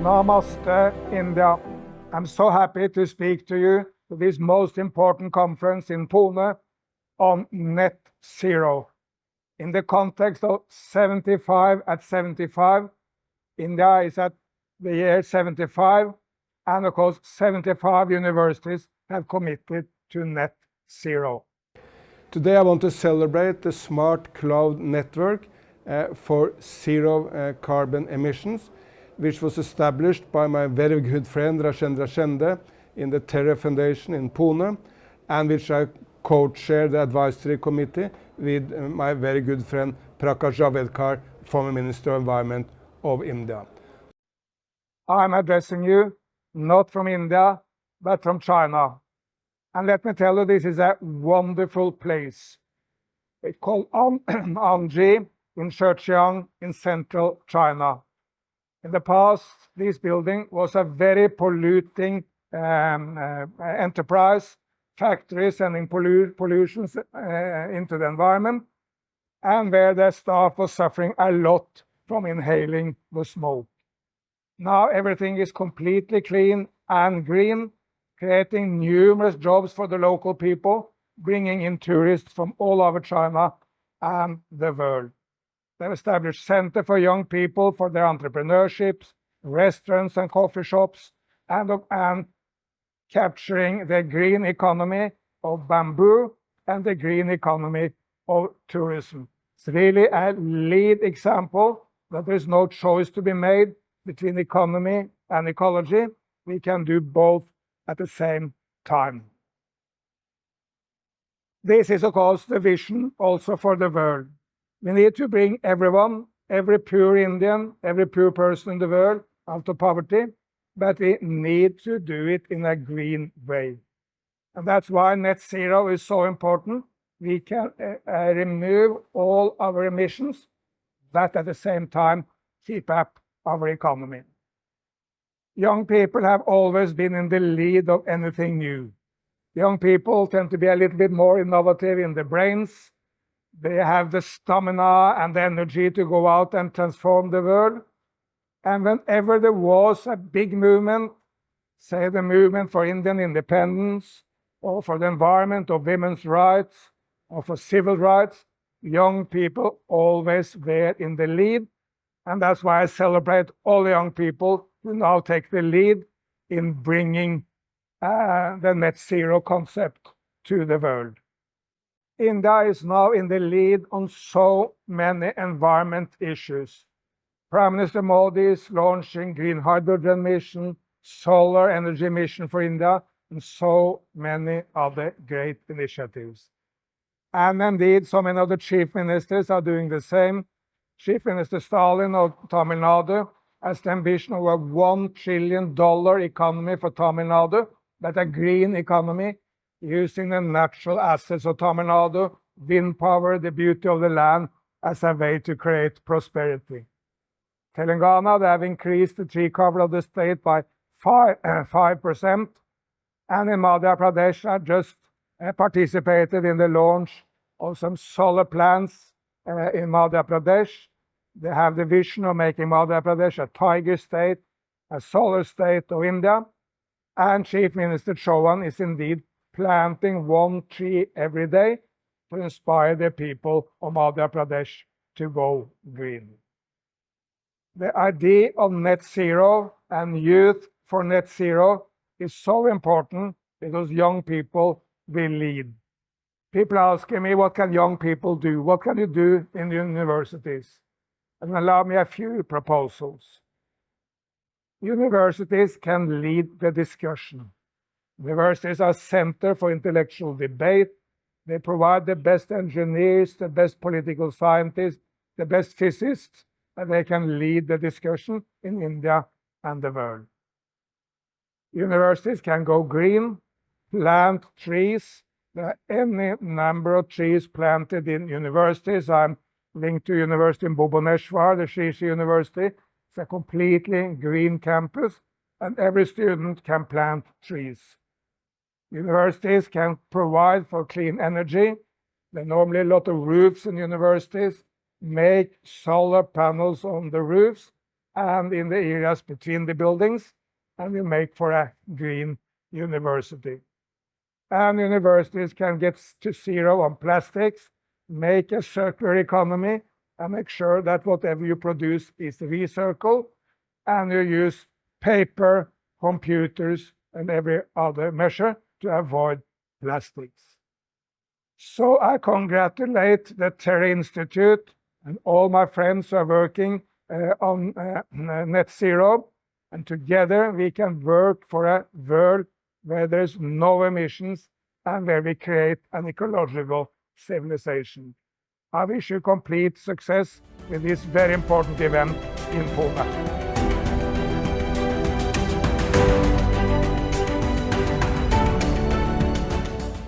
Namaste, India. I'm so happy to speak to you to this most important conference in Pune on net zero. In the context of 75 at 75, India is at the year 75, and of course 75 universities have committed to net zero. Today I want to celebrate the Smart Cloud Network for zero carbon emissions, which was established by my very good friend Rajendra Shende in the TERRE Foundation in Pune, and which I co-chair the advisory committee with my very good friend Prakash Javadekar, former Minister of Environment of India. I'm addressing you not from India, but from China. And let me tell you, this is a wonderful place. It's called Anji in Zhejiang in central China. In the past, this building was a very polluting enterprise, factories sending pollutions into the environment, and where the staff was suffering a lot from inhaling the smoke. Now everything is completely clean and green, creating numerous jobs for the local people, bringing in tourists from all over China and the world. They've established center for young people for their entrepreneurships, restaurants and coffee shops, and capturing the green economy of bamboo and the green economy of tourism. It's really a lead example that there's no choice to be made between economy and ecology. We can do both at the same time. This is, of course, the vision also for the world. We need to bring everyone, every poor Indian, every poor person in the world out of poverty, but we need to do it in a green way. And that's why net zero is so important. We can remove all our emissions, but at the same time keep up our economy. Young people have always been in the lead of anything new. Young people tend to be a little bit more innovative in their brains. They have the stamina and the energy to go out and transform the world. And whenever there was a big movement, say the movement for Indian independence, or for the environment of women's rights, or for civil rights, young people always were in the lead. And that's why I celebrate all the young people who now take the lead in bringing the net zero concept to the world. India is now in the lead on so many environment issues. Prime Minister Modi is launching green hydrogen mission, solar energy mission for India, and so many other great initiatives. And indeed, so many of the chief ministers are doing the same. Chief Minister Stalin of Tamil Nadu has the ambition of a $1 trillion economy for Tamil Nadu, but a green economy using the natural assets of Tamil Nadu, wind power, the beauty of the land, as a way to create prosperity. Telangana, they have increased the tree cover of the state by 5%, and in Madhya Pradesh, I just participated in the launch of some solar plants in Madhya Pradesh. They have the vision of making Madhya Pradesh a tiger state, a solar state of India, and Chief Minister Chauhan is indeed planting one tree every day to inspire the people of Madhya Pradesh to go green. The idea of net zero and youth for net zero is so important because young people will lead. People are asking me, what can young people do? What can you do in the universities? And allow me a few proposals. Universities can lead the discussion. Universities are center for intellectual debate. They provide the best engineers, the best political scientists, the best physicists, and they can lead the discussion in India and the world. Universities can go green, plant trees. There are any number of trees planted in universities. I'm linked to University in Bhubaneswar, the Sri Sri University. It's a completely green campus, and every student can plant trees. Universities can provide for clean energy. There are normally a lot of roofs in universities. Make solar panels on the roofs and in the areas between the buildings, and we make for a green university. And universities can get to zero on plastics, make a circular economy, and make sure that whatever you produce is recycled, and you use paper, computers, and every other measure to avoid plastics. So I congratulate the TERRE Institute and all my friends who are working on net zero, and together we can work for a world where there's no emissions and where we create an ecological civilization. I wish you complete success with this very important event in Pune.